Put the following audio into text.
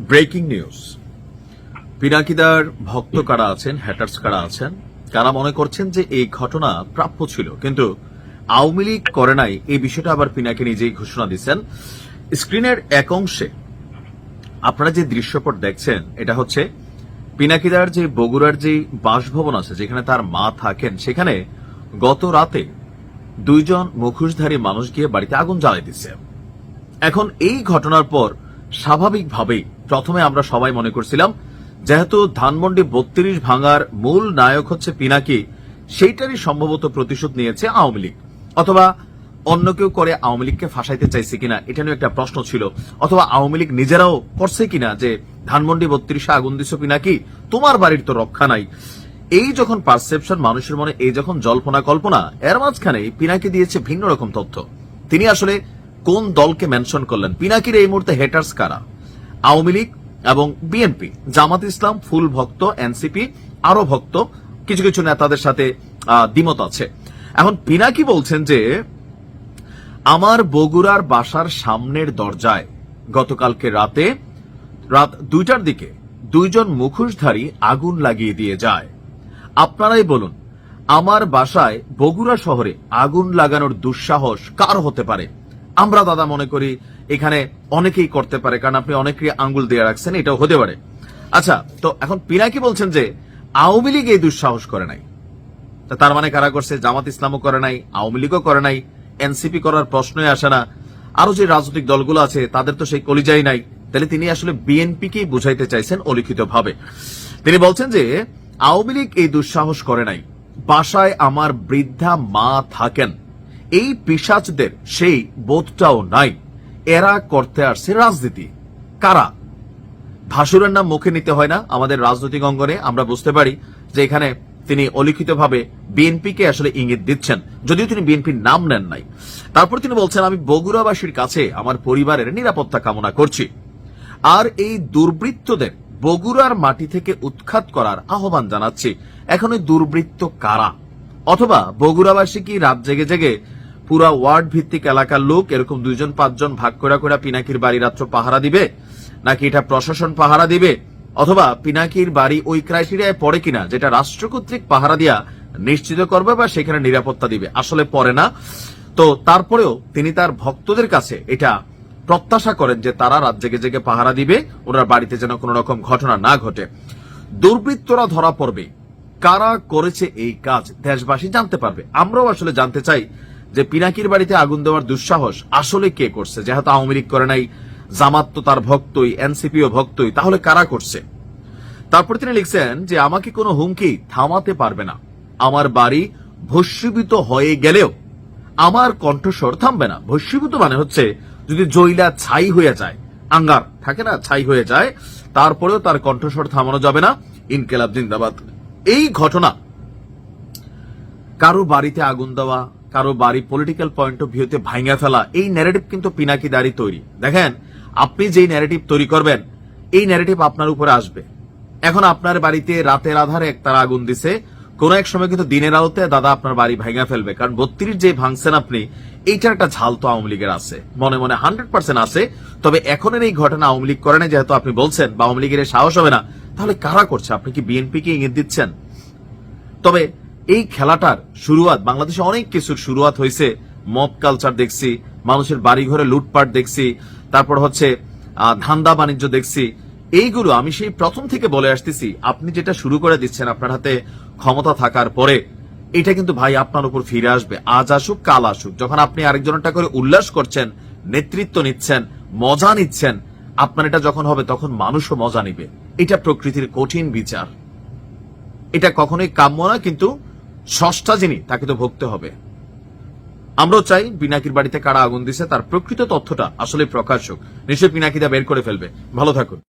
Breaking news. পিনাকিদার ভক্ত কারা আছেন, হ্যাটার্স কারা আছেন, কারা মনে করছেন যে এই ঘটনা প্রাপ্য ছিল, কিন্তু আওয়ামী লীগ করে নাই, এই বিষয়টা আবার পিনাকি নিজেই ঘোষণা দিচ্ছেন। স্ক্রিনের এক অংশে আপনারা যে দৃশ্যপট দেখছেন, এটা হচ্ছে পিনাকিদার যে বগুড়ার যে বাসভবন আছে, যেখানে তার মা থাকেন, সেখানে গত রাতে দুইজন মুখোশধারী মানুষ গিয়ে বাড়িতে আগুন জ্বালাই দিচ্ছে। এখন এই ঘটনার পর স্বাভাবিকভাবেই প্রথমে আমরা সবাই মনে করছিলাম, যেহেতু ধানমন্ডি 32 ভাঙার মূল নায়ক হচ্ছে পিনাকি, সেইটারই সম্ভবত প্রতিশোধ নিয়েছে আওয়ামী লীগ, অথবা অন্য কেউ করে আওয়ামী লীগকে ফাঁসাইতে চাইছে কিনা, এটা নিয়ে একটা প্রশ্ন ছিল, অথবা আওয়ামী লীগ নিজেরাও করছে কিনা, যে ধানমন্ডি 32 আগুন দিছো পিনাকি, তোমার বাড়ির তো রক্ষা নাই। এই যখন পারসেপশন মানুষের মনে, এই যখন জল্পনা কল্পনা, এর মাঝখানে পিনাকি দিয়েছে ভিন্ন রকম তথ্য। তিনি আসলে কোন দলকে মেনশন করলেন? পিনাকির এই মুহূর্তে হেটার্স কারা? আওয়ামী লীগ এবং বিএনপি, জামাত ইসলাম ফুল ভক্ত, এনসিপি আরো ভক্ত, কিছু কিছু নেতাদের সাথে দ্বিমত আছে। এখন পিনাকি বলছেন যে আমার বগুড়ার বাসার সামনের দরজায় গতকালকে রাত 2টার দিকে দুইজন মুখোশধারী আগুন লাগিয়ে দিয়ে যায়। আপনারাই বলুন, আমার বাসায় বগুড়া শহরে আগুন লাগানোর দুঃসাহস কার হতে পারে? আমরা দাদা মনে করি এখানে অনেকেই করতে পারে, কারণ আপনি অনেকেই আঙ্গুল দিয়ে রাখছেন, এটাও হতে পারে। আচ্ছা, তো এখন পিনাকি বলছেন যে আওয়ামী লীগ এই দুঃসাহস করে নাই, তার মানে কারা করছে? জামাত ইসলামও করে নাই, আওয়ামী লীগও করে নাই, এনসিপি করার প্রশ্নই আসে না, আরো যে রাজনৈতিক দলগুলো আছে তাদের তো সেই কলিজাই নাই। তাহলে তিনি আসলে বিএনপিকেই বুঝাইতে চাইছেন অলিখিত ভাবে। তিনি বলছেন যে আওয়ামী লীগ এই দুঃসাহস করে নাই, বাসায় আমার বৃদ্ধা মা থাকেন, এই পিশাচদের সেই বোধটাও নাই, এরা করতে আসছে রাজনীতি। কারা? ভাসুরের নাম মুখে নিতে হয় না আমাদের রাজনৈতিক অঙ্গনে, আমরা বুঝতে পারি যে এখানে তিনি অলিখিতভাবে বিএনপিকে আসলে ইঙ্গিত দিচ্ছেন, যদিও তিনি বিএনপির নাম নেন নাই। তারপর তিনি বলছেন, আমি বগুড়াবাসীর কাছে আমার পরিবারের নিরাপত্তা কামনা করছি, আর এই দুর্বৃত্তদের বগুড়ার মাটি থেকে উৎখাত করার আহ্বান জানাচ্ছি। এখন এই দুর্বৃত্ত কারা? অথবা বগুড়াবাসী কি রাত জেগে জেগে পুরা ওয়ার্ড ভিত্তিক এলাকার লোক এরকম 2-5 জন ভাগ করে পিনাকির বাড়ি রাত্র পাহারা দিবে, নাকি এটা প্রশাসন পাহারা দিবে, অথবা পিনাকির বাড়ি ওই ক্রাইটেরিয়ায় পড়ে কিনা যেটা রাষ্ট্র কর্তৃক পাহারা দিয়া নিশ্চিত করবে বা সেখানে নিরাপত্তা দিবে? আসলে পড়ে না। তো তারপরেও তিনি তার ভক্তদের কাছে এটা প্রত্যাশা করেন যে তারা রাত জেগে জেগে পাহারা দিবে, ওনার বাড়িতে যেন কোনো রকম ঘটনা না ঘটে। দুর্বৃত্তরা ধরা পড়বে, কারা করেছে এই কাজ দেশবাসী জানতে পারবে। আমরাও আসলে জানতে চাই যে পিনাকির বাড়িতে আগুন দেওয়ার দুঃসাহস আসলে কে করছে? যেহেতু আওয়ামী লীগ করে নাই, জামাত তো তার ভক্তই, এনসিপিও ভক্তই, তাহলে কারা করছে? তারপর তিনি লিখছেন যে আমাকে কোনো হুমকি থামাতে পারবে না, আমার বাড়ি ভস্মীভূত হয়ে গেলেও আমার কণ্ঠস্বর থামবে না। ভস্মীভূত মানে হচ্ছে যদি জয়লা ছাই হয়ে যায়, আঙ্গার থাকে না, ছাই হয়ে যায়, তারপরেও তার কণ্ঠস্বর থামানো যাবে না। ইনকিলাব জিন্দাবাদ। এই ঘটনা কারো বাড়িতে আগুন দেওয়া, কারো বাড়ি পলিটিক্যাল পয়েন্ট অফ ভিউতে ভাঙা ফেলা, এই ন্যারেটিভ কিন্তু পিনাকি দাঁড়ি তৈরি। দেখেন, আপনি যেই ন্যারেটিভ তৈরি করবেন, এই ন্যারেটিভ আপনার উপরে আসবে। এখন আপনার বাড়িতে রাতের আধারে একতারা আগুন দিছে, কোন এক সময় কিন্তু দিনের আলোতে দাদা আপনার বাড়ি ভাঙা ফেলবে, কারণ 32 যে ভাঙছেন আপনি, এইটার একটা ঝাল তো আওয়ামী লীগের আছে, মনে মনে 100% আছে। তবে এখনের এই ঘটনা আওয়ামী লীগ করে না, যেহেতু আপনি বলছেন বা আওয়ামী লীগের সাহস হবে না, তাহলে কারা করছে? আপনি কি বিএনপিকে ইঙ্গিত দিচ্ছেন? তবে এই খেলাটার শুরুয়াত, বাংলাদেশে অনেক কিছুর শুরুয়াত হয়েছে। মব কালচার দেখছি, মানুষের বাড়ি ঘরে লুটপাট দেখছি, তারপর হচ্ছে ধান্দা বাণিজ্য দেখছি। এইগুলো আমি সেই প্রথম থেকে বলে আসতেছি, আপনি যেটা শুরু করে দিচ্ছেন আপনার হাতে ক্ষমতা থাকার পরে, এটা কিন্তু ভাই আপনার উপর ফিরে আসবে। আজ আসুক কাল আসুক, যখন আপনি আরেকজনটা করে উল্লাস করছেন, নেতৃত্ব নিচ্ছেন, মজা নিচ্ছেন, আপনার এটা যখন হবে তখন মানুষও মজা নিবে। এটা প্রকৃতির কঠিন বিচার, এটা কখনোই কাম্য না, কিন্তু ষষ্ঠা যিনি তাকে তো ভুগতে হবে। আমরাও চাই পিনাকির বাড়িতে কারা আগুন দিছে তার প্রকৃত তথ্যটা আসলে প্রকাশ হোক। নিশ্চয়ই পিনাকিদা বের করে ফেলবে। ভালো থাকুন।